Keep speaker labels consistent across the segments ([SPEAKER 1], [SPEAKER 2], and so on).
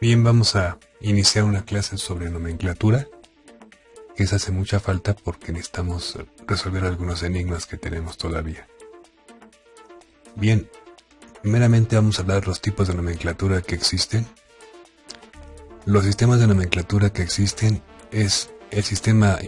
[SPEAKER 1] Bien, vamos a iniciar una clase sobre nomenclatura, que esa hace mucha falta porque necesitamos resolver algunos enigmas que tenemos todavía. Bien, primeramente vamos a hablar de los tipos de nomenclatura que existen. Los sistemas de nomenclatura que existen es el sistema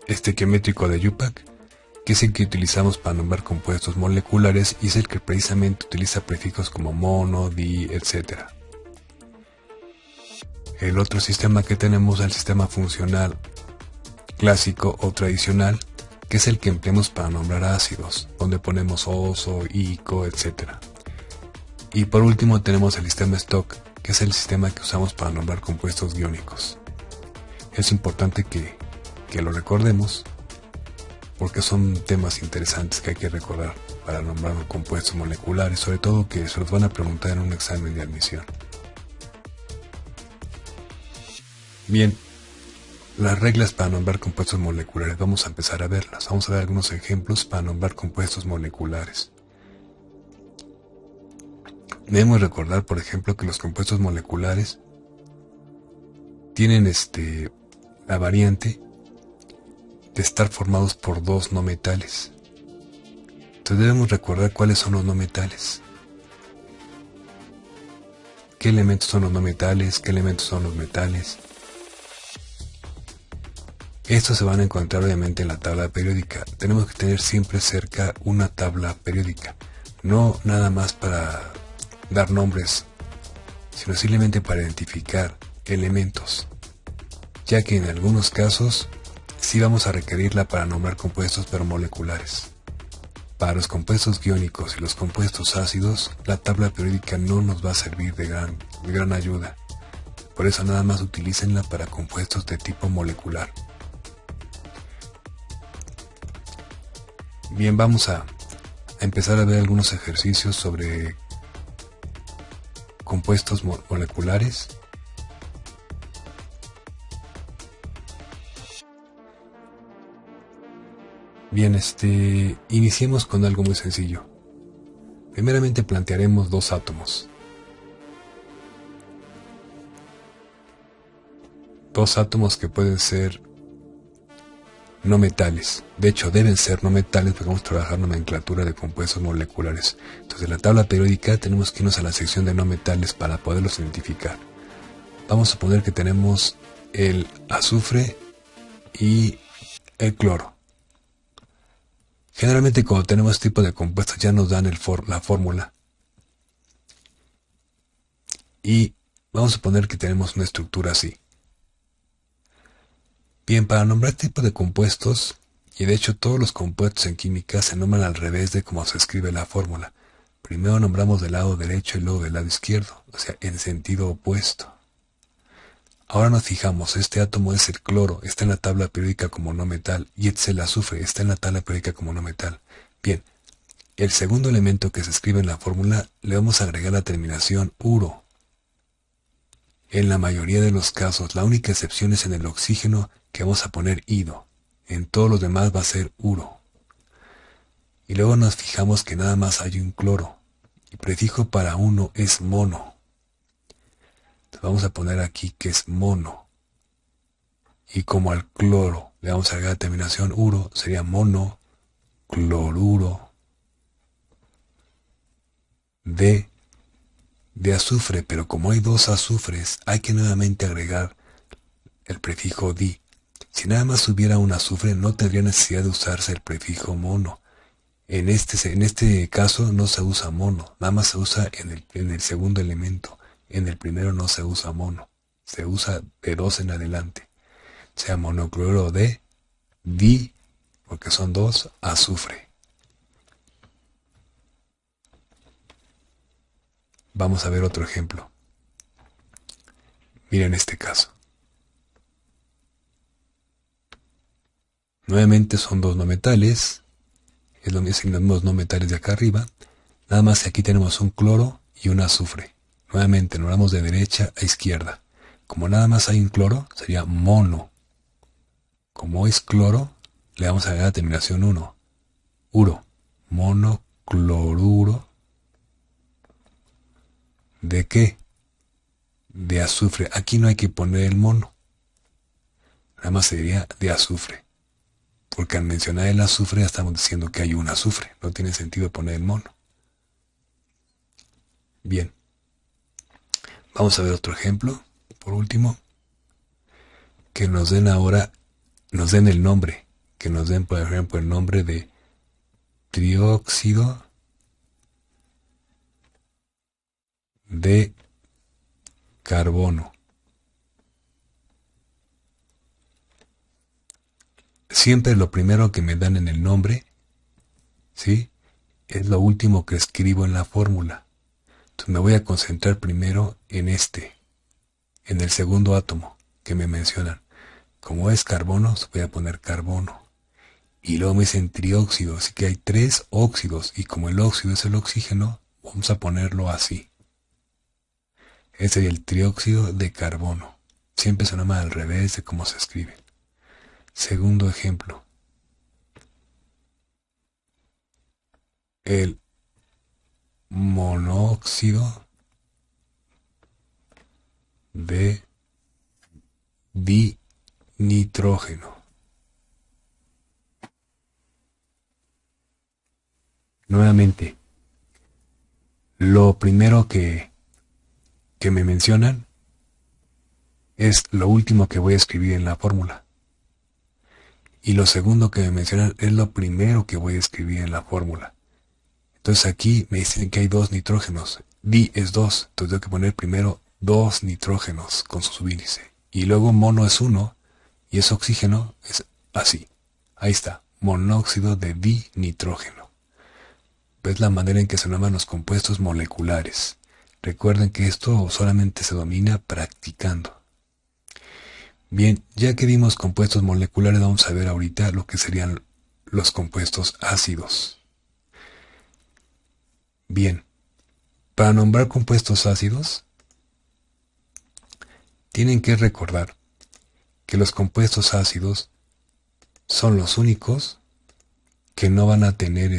[SPEAKER 1] estequiométrico de Yupac, que es el que utilizamos para nombrar compuestos moleculares y es el que precisamente utiliza prefijos como mono, di, etc. El otro sistema que tenemos es el sistema funcional clásico o tradicional, que es el que empleamos para nombrar ácidos, donde ponemos oso, ico, etc. Y por último tenemos el sistema stock, que es el sistema que usamos para nombrar compuestos iónicos. Es importante que lo recordemos, porque son temas interesantes que hay que recordar para nombrar compuestos moleculares, sobre todo que se los van a preguntar en un examen de admisión. Bien, las reglas para nombrar compuestos moleculares, vamos a empezar a verlas. Vamos a ver algunos ejemplos para nombrar compuestos moleculares. Debemos recordar, por ejemplo, que los compuestos moleculares tienen la variante de estar formados por dos no metales. Entonces debemos recordar cuáles son los no metales. ¿Qué elementos son los no metales? ¿Qué elementos son los metales? Estos se van a encontrar obviamente en la tabla periódica. Tenemos que tener siempre cerca una tabla periódica. No nada más para dar nombres, sino simplemente para identificar elementos. Ya que en algunos casos sí vamos a requerirla para nombrar compuestos permoleculares. Para los compuestos iónicos y los compuestos ácidos, la tabla periódica no nos va a servir de gran ayuda. Por eso nada más utilícenla para compuestos de tipo molecular. Bien, vamos a empezar a ver algunos ejercicios sobre compuestos moleculares. Bien, iniciemos con algo muy sencillo. Primeramente plantearemos dos átomos. Dos átomos que pueden ser no metales. De hecho, deben ser no metales porque vamos a trabajar nomenclatura de compuestos moleculares. Entonces, en la tabla periódica tenemos que irnos a la sección de no metales para poderlos identificar. Vamos a suponer que tenemos el azufre y el cloro. Generalmente cuando tenemos este tipo de compuestos ya nos dan la fórmula. Y vamos a suponer que tenemos una estructura así. Bien, para nombrar este tipo de compuestos, y de hecho todos los compuestos en química se nombran al revés de cómo se escribe la fórmula. Primero nombramos del lado derecho y luego del lado izquierdo, o sea, en sentido opuesto. Ahora nos fijamos, este átomo es el cloro, está en la tabla periódica como no metal, y este es el azufre, está en la tabla periódica como no metal. Bien, el segundo elemento que se escribe en la fórmula le vamos a agregar la terminación uro. En la mayoría de los casos, la única excepción es en el oxígeno, que vamos a poner ido. En todos los demás va a ser uro. Y luego nos fijamos que nada más hay un cloro. Y prefijo para uno es mono. Entonces vamos a poner aquí que es mono. Y como al cloro le vamos a agregar la terminación uro, sería mono, cloruro, de azufre. Pero como hay dos azufres, hay que nuevamente agregar el prefijo di. Si nada más hubiera un azufre, no tendría necesidad de usarse el prefijo mono. En este caso no se usa mono, nada más se usa en el segundo elemento. En el primero no se usa mono, se usa de dos en adelante. Sea monocloruro de, di, porque son dos, azufre. Vamos a ver otro ejemplo. Miren este caso. Nuevamente son dos no metales, es lo mismo los mismos no metales de acá arriba, nada más que aquí tenemos un cloro y un azufre. Nuevamente nombramos de derecha a izquierda. Como nada más hay un cloro, sería mono. Como es cloro, le vamos a agregar la terminación 1. Uro, monocloruro. ¿De qué? de azufre. Aquí no hay que poner el mono, nada más sería de azufre, porque al mencionar el azufre ya estamos diciendo que hay un azufre, no tiene sentido poner el mono. Bien, vamos a ver otro ejemplo, por último, que nos den ahora, nos den el nombre, que nos den por ejemplo el nombre de trióxido de carbono. Siempre lo primero que me dan en el nombre, ¿sí?, es lo último que escribo en la fórmula. Entonces me voy a concentrar primero en en el segundo átomo que me mencionan. Como es carbono, voy a poner carbono. Y luego me dicen trióxido, así que hay 3 óxidos. Y como el óxido es el oxígeno, vamos a ponerlo así. Ese sería el trióxido de carbono. Siempre se llama al revés de cómo se escribe. Segundo ejemplo. El monóxido de dinitrógeno. Nuevamente, lo primero que me mencionan es lo último que voy a escribir en la fórmula. Y lo segundo que me mencionan es lo primero que voy a escribir en la fórmula. Entonces aquí me dicen que hay 2 nitrógenos. Di es 2, entonces tengo que poner primero 2 nitrógenos con su subíndice. Y luego mono es 1 y es oxígeno, es así. Ahí está, monóxido de dinitrógeno. Es la manera en que se nombran los compuestos moleculares. Recuerden que esto solamente se domina practicando. Bien, ya que vimos compuestos moleculares, vamos a ver ahorita lo que serían los compuestos ácidos. Bien, para nombrar compuestos ácidos, tienen que recordar que los compuestos ácidos son los únicos que no van a tener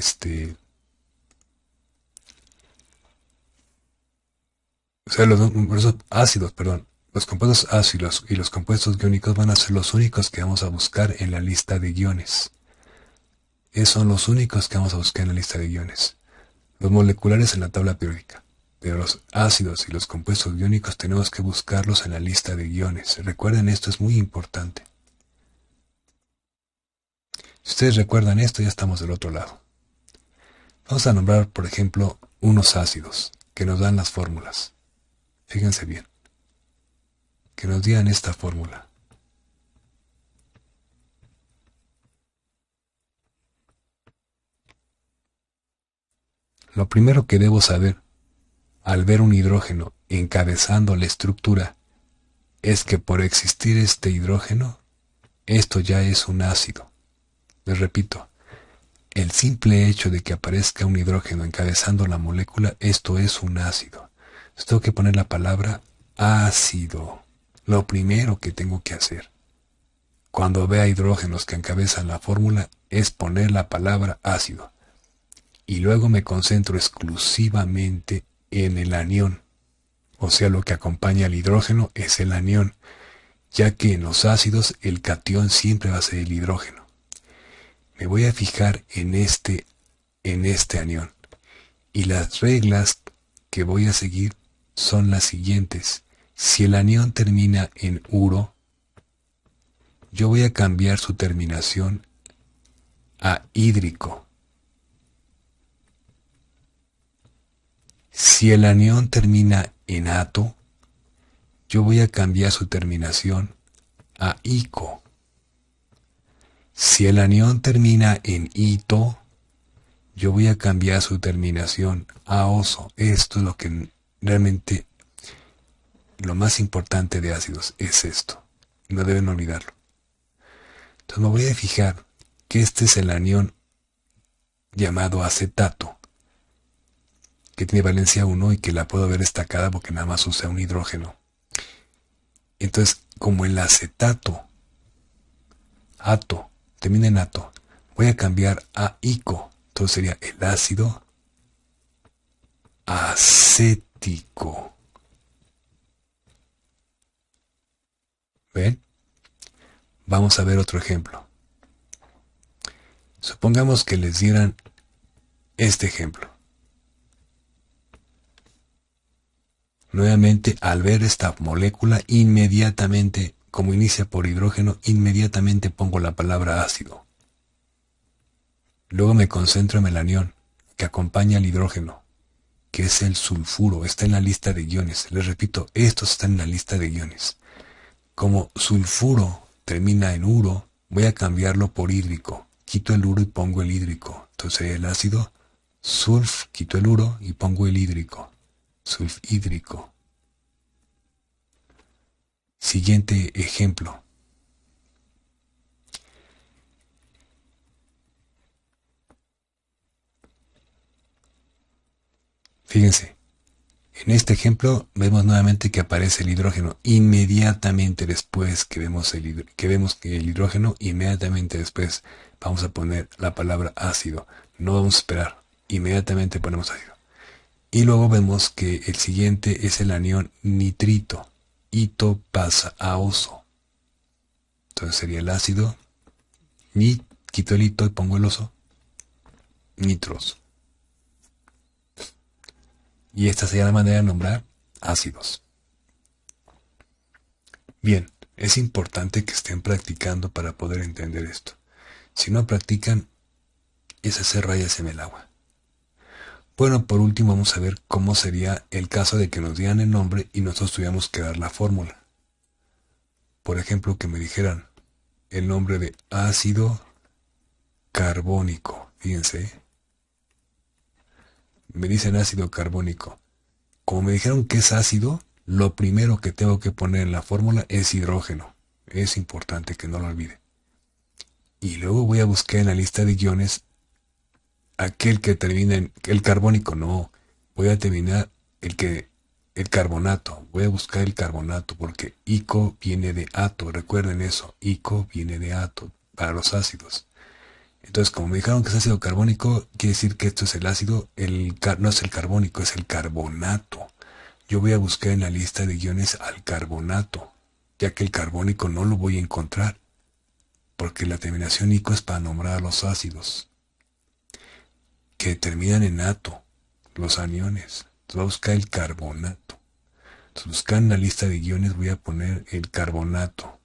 [SPEAKER 1] los ácidos, perdón, los compuestos ácidos y los compuestos iónicos van a ser los únicos que vamos a buscar en la lista de iones. Esos son los únicos que vamos a buscar en la lista de iones. Los moleculares en la tabla periódica, pero los ácidos y los compuestos iónicos tenemos que buscarlos en la lista de iones. Recuerden, esto es muy importante. Si ustedes recuerdan esto, ya estamos del otro lado. Vamos a nombrar, por ejemplo, unos ácidos que nos dan las fórmulas. Fíjense bien, que nos digan esta fórmula. Lo primero que debo saber al ver un hidrógeno encabezando la estructura es que por existir este hidrógeno, esto ya es un ácido. Les repito, el simple hecho de que aparezca un hidrógeno encabezando la molécula, esto es un ácido. Entonces tengo que poner la palabra ácido. Lo primero que tengo que hacer cuando vea hidrógenos que encabezan la fórmula es poner la palabra ácido. Y luego me concentro exclusivamente en el anión. O sea, lo que acompaña al hidrógeno es el anión, ya que en los ácidos el catión siempre va a ser el hidrógeno. Me voy a fijar en este anión. Y las reglas que voy a seguir son las siguientes. Si el anión termina en uro, yo voy a cambiar su terminación a hídrico. Si el anión termina en ato, yo voy a cambiar su terminación a ico. Si el anión termina en ito, yo voy a cambiar su terminación a oso. Esto es lo que realmente, lo más importante de ácidos es esto. No deben olvidarlo. Entonces me voy a fijar que este es el anión llamado acetato, que tiene valencia 1 y que la puedo ver destacada porque nada más usa un hidrógeno. Entonces, como el acetato, ato, termina en ato, voy a cambiar a ico. Entonces sería el ácido acético. ¿Ven? Vamos a ver otro ejemplo. Supongamos que les dieran este ejemplo. Nuevamente, al ver esta molécula, inmediatamente, como inicia por hidrógeno, inmediatamente pongo la palabra ácido. Luego me concentro en el anión, que acompaña al hidrógeno, que es el sulfuro, está en la lista de iones. Les repito, estos están en la lista de iones. Como sulfuro termina en uro, voy a cambiarlo por hídrico. Quito el uro y pongo el hídrico. Entonces el ácido sulf, quito el uro y pongo el hídrico. Sulfhídrico. Siguiente ejemplo. Fíjense, en este ejemplo vemos nuevamente que aparece el hidrógeno inmediatamente después que vemos que el hidrógeno, inmediatamente después vamos a poner la palabra ácido. No vamos a esperar, inmediatamente ponemos ácido. Y luego vemos que el siguiente es el anión nitrito. Ito pasa a oso. Entonces sería el ácido, quito el ito y pongo el oso, nitros. Y esta sería la manera de nombrar ácidos. Bien, es importante que estén practicando para poder entender esto. Si no practican, es hacer rayas en el agua. Bueno, por último vamos a ver cómo sería el caso de que nos dieran el nombre y nosotros tuviéramos que dar la fórmula. Por ejemplo, que me dijeran el nombre de ácido carbónico. Fíjense, me dicen ácido carbónico. Como me dijeron que es ácido, lo primero que tengo que poner en la fórmula es hidrógeno. Es importante que no lo olvide. Y luego voy a buscar en la lista de iones aquel que termina en el carbónico. No, voy a terminar el carbonato. Voy a buscar el carbonato porque ico viene de ato. Recuerden eso, ico viene de ato para los ácidos. Entonces, como me dijeron que es ácido carbónico, quiere decir que esto es el ácido, no es el carbónico, es el carbonato. Yo voy a buscar en la lista de iones al carbonato, ya que el carbónico no lo voy a encontrar, porque la terminación ico es para nombrar a los ácidos, que terminan en ato, los aniones. Entonces voy a buscar el carbonato. Entonces, buscar en la lista de iones voy a poner el carbonato.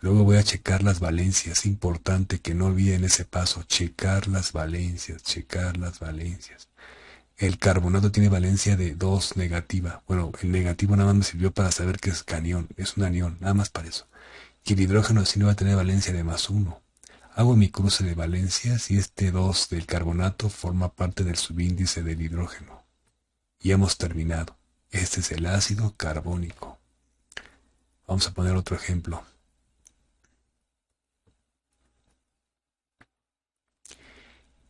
[SPEAKER 1] Luego voy a checar las valencias. Importante que no olviden ese paso. Checar las valencias, checar las valencias. El carbonato tiene valencia de 2 negativa. Bueno, el negativo nada más me sirvió para saber que es anión. Es un anión, nada más para eso. Y el hidrógeno sí no va a tener valencia de +1. Hago mi cruce de valencias y este 2 del carbonato forma parte del subíndice del hidrógeno. Y hemos terminado. Este es el ácido carbónico. Vamos a poner otro ejemplo.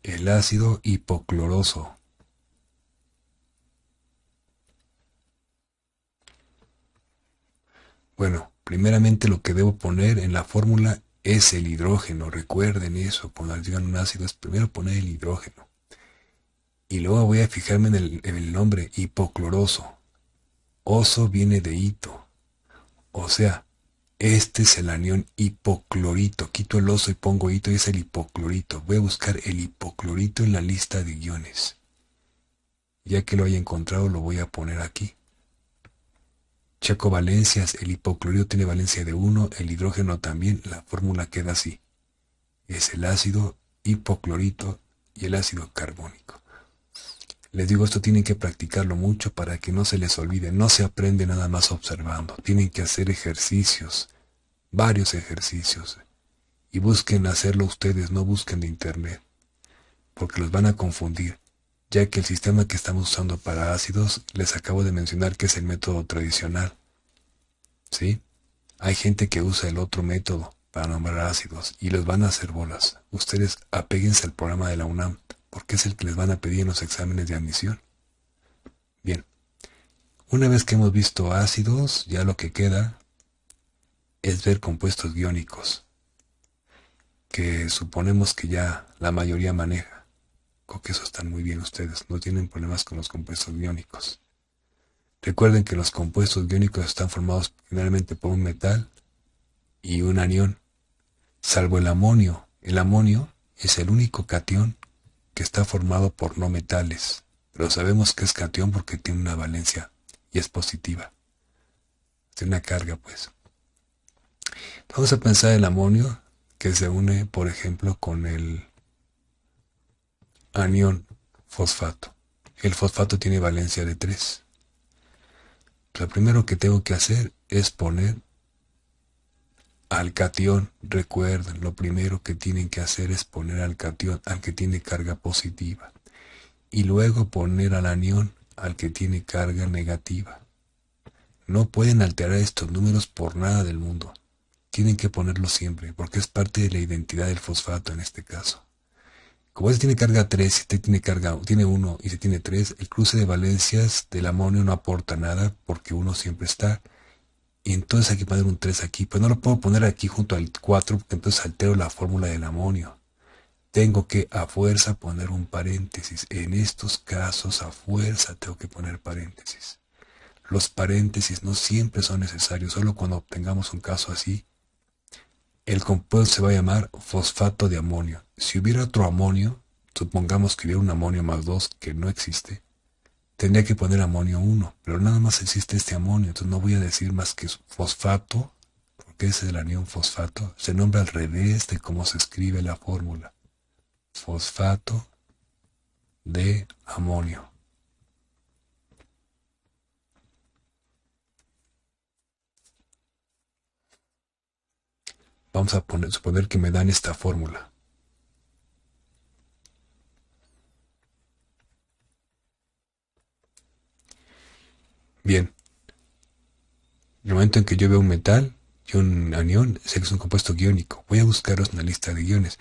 [SPEAKER 1] El ácido hipocloroso. Bueno, primeramente lo que debo poner en la fórmula es el hidrógeno. Recuerden eso, cuando digan un ácido es primero poner el hidrógeno. Y luego voy a fijarme en el nombre, hipocloroso. Oso viene de hito. O sea, este es el anión hipoclorito. Quito el oso y pongo hito y es el hipoclorito. Voy a buscar el hipoclorito en la lista de iones. Ya que lo haya encontrado, lo voy a poner aquí. Checo valencias, el hipoclorito tiene valencia de 1, el hidrógeno también, la fórmula queda así. Es el ácido hipoclorito y el ácido carbónico. Les digo, esto tienen que practicarlo mucho para que no se les olvide. No se aprende nada más observando. Tienen que hacer ejercicios, varios ejercicios. Y busquen hacerlo ustedes, no busquen de internet, porque los van a confundir, ya que el sistema que estamos usando para ácidos, les acabo de mencionar que es el método tradicional. ¿Sí? Hay gente que usa el otro método para nombrar ácidos y los van a hacer bolas. Ustedes apéguense al programa de la UNAM, porque es el que les van a pedir en los exámenes de admisión. Bien, una vez que hemos visto ácidos, ya lo que queda es ver compuestos iónicos, que suponemos que ya la mayoría maneja. Con que eso están muy bien ustedes, no tienen problemas con los compuestos iónicos. Recuerden que los compuestos iónicos están formados generalmente por un metal y un anión, salvo el amonio. El amonio es el único catión que está formado por no metales, pero sabemos que es catión porque tiene una valencia y es positiva. Tiene una carga, pues. Vamos a pensar el amonio que se une, por ejemplo, con el anión fosfato. El fosfato tiene valencia de 3. Lo primero que tengo que hacer es poner al catión. Recuerden, lo primero que tienen que hacer es poner al catión, al que tiene carga positiva, y luego poner al anión, al que tiene carga negativa. No pueden alterar estos números por nada del mundo. Tienen que ponerlos siempre, porque es parte de la identidad del fosfato en este caso. Como este tiene carga 3, si este tiene 1 y se tiene 3, el cruce de valencias del amonio no aporta nada porque 1 siempre está. Y entonces hay que poner un 3 aquí. Pues no lo puedo poner aquí junto al 4 porque entonces altero la fórmula del amonio. Tengo que a fuerza poner un paréntesis. En estos casos a fuerza tengo que poner paréntesis. Los paréntesis no siempre son necesarios, solo cuando obtengamos un caso así. El compuesto se va a llamar fosfato de amonio. Si hubiera otro amonio, supongamos que hubiera un amonio más 2 que no existe, tendría que poner amonio 1, pero nada más existe este amonio, entonces no voy a decir más que fosfato, porque ese es el anión fosfato, se nombra al revés de cómo se escribe la fórmula. Fosfato de amonio. Vamos a suponer que me dan esta fórmula. Bien, en el momento en que yo veo un metal y un anión, sé que es un compuesto iónico. Voy a buscarlos en la lista de iones.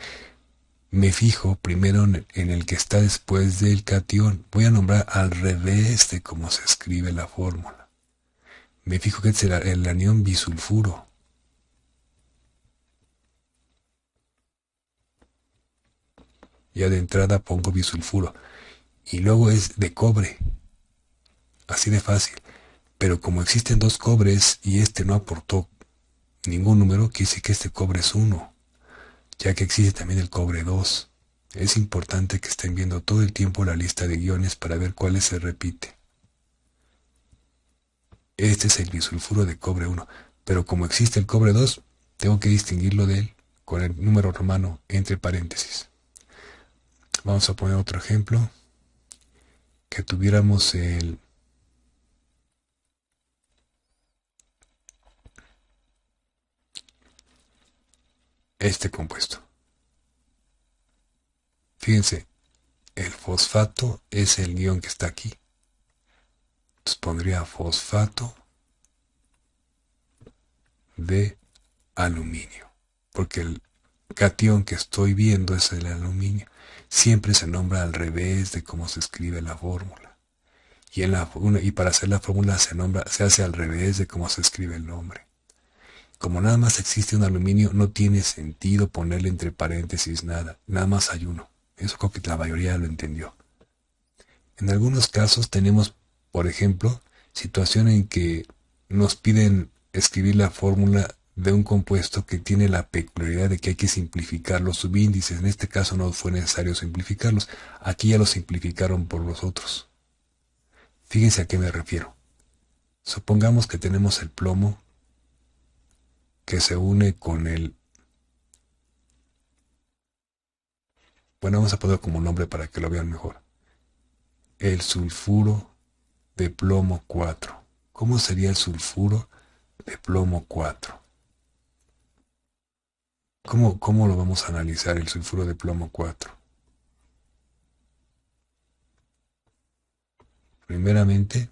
[SPEAKER 1] Me fijo primero en el que está después del catión. Voy a nombrar al revés de cómo se escribe la fórmula. Me fijo que es el anión bisulfuro. Ya de entrada pongo bisulfuro. Y luego es de cobre. Así de fácil. Pero como existen dos cobres y este no aportó ningún número, quiere decir que este cobre es 1, ya que existe también el cobre 2. Es importante que estén viendo todo el tiempo la lista de iones para ver cuáles se repite. Este es el bisulfuro de cobre 1, pero como existe el cobre 2, tengo que distinguirlo de él con el número romano entre paréntesis. Vamos a poner otro ejemplo, que tuviéramos este compuesto. Fíjense, el fosfato es el ion que está aquí. Entonces pondría fosfato de aluminio, porque el catión que estoy viendo es el aluminio. Siempre se nombra al revés de cómo se escribe la fórmula. Y para hacer la fórmula se hace al revés de cómo se escribe el nombre. Como nada más existe un aluminio, no tiene sentido ponerle entre paréntesis nada. Nada más hay uno. Eso creo que la mayoría lo entendió. En algunos casos tenemos, por ejemplo, situación en que nos piden escribir la fórmula de un compuesto que tiene la peculiaridad de que hay que simplificar los subíndices. En este caso no fue necesario simplificarlos. Aquí ya los simplificaron por los otros. Fíjense a qué me refiero. Supongamos que tenemos el plomo que se une con el... Bueno, vamos a poner como nombre para que lo vean mejor. El sulfuro de plomo 4. ¿Cómo sería el sulfuro de plomo 4? ¿Cómo lo vamos a analizar el sulfuro de plomo 4? Primeramente,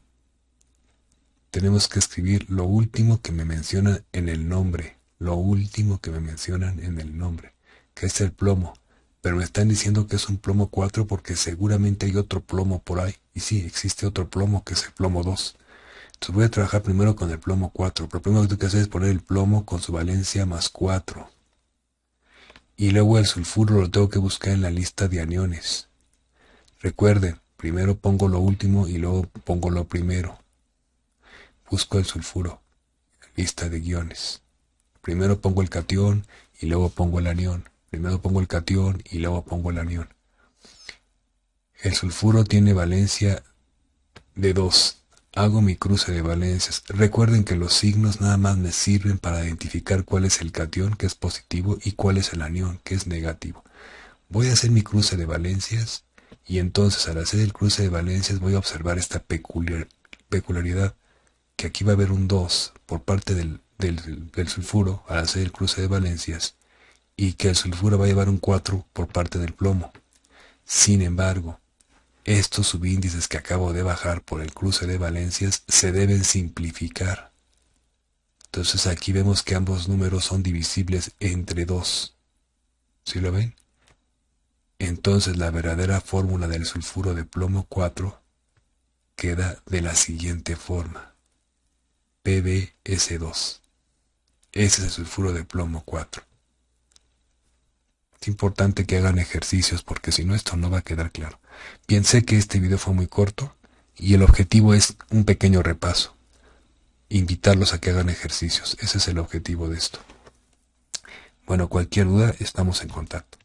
[SPEAKER 1] tenemos que escribir lo último que me mencionan en el nombre. Lo último que me mencionan en el nombre, que es el plomo. Pero me están diciendo que es un plomo 4 porque seguramente hay otro plomo por ahí. Y sí, existe otro plomo que es el plomo 2. Entonces voy a trabajar primero con el plomo 4. Pero lo primero que tengo que hacer es poner el plomo con su valencia más 4. Y luego el sulfuro lo tengo que buscar en la lista de aniones. Recuerden, primero pongo lo último y luego pongo lo primero. busco el sulfuro, lista de guiones. Primero pongo el catión y luego pongo el anión. Primero pongo el catión y luego pongo el anión. El sulfuro tiene valencia de 2. Hago mi cruce de valencias. Recuerden que los signos nada más me sirven para identificar cuál es el catión, que es positivo, y cuál es el anión, que es negativo. Voy a hacer mi cruce de valencias y entonces al hacer el cruce de valencias voy a observar esta peculiaridad, que aquí va a haber un 2 por parte del sulfuro al hacer el cruce de valencias y que el sulfuro va a llevar un 4 por parte del plomo. Sin embargo, estos subíndices que acabo de bajar por el cruce de valencias se deben simplificar. Entonces aquí vemos que ambos números son divisibles entre 2. ¿Sí lo ven? Entonces la verdadera fórmula del sulfuro de plomo 4 queda de la siguiente forma. PbS2. Ese es el sulfuro de plomo 4. Es importante que hagan ejercicios porque si no esto no va a quedar claro. Bien, sé que este video fue muy corto y el objetivo es un pequeño repaso. Invitarlos a que hagan ejercicios. Ese es el objetivo de esto. Bueno, cualquier duda, estamos en contacto.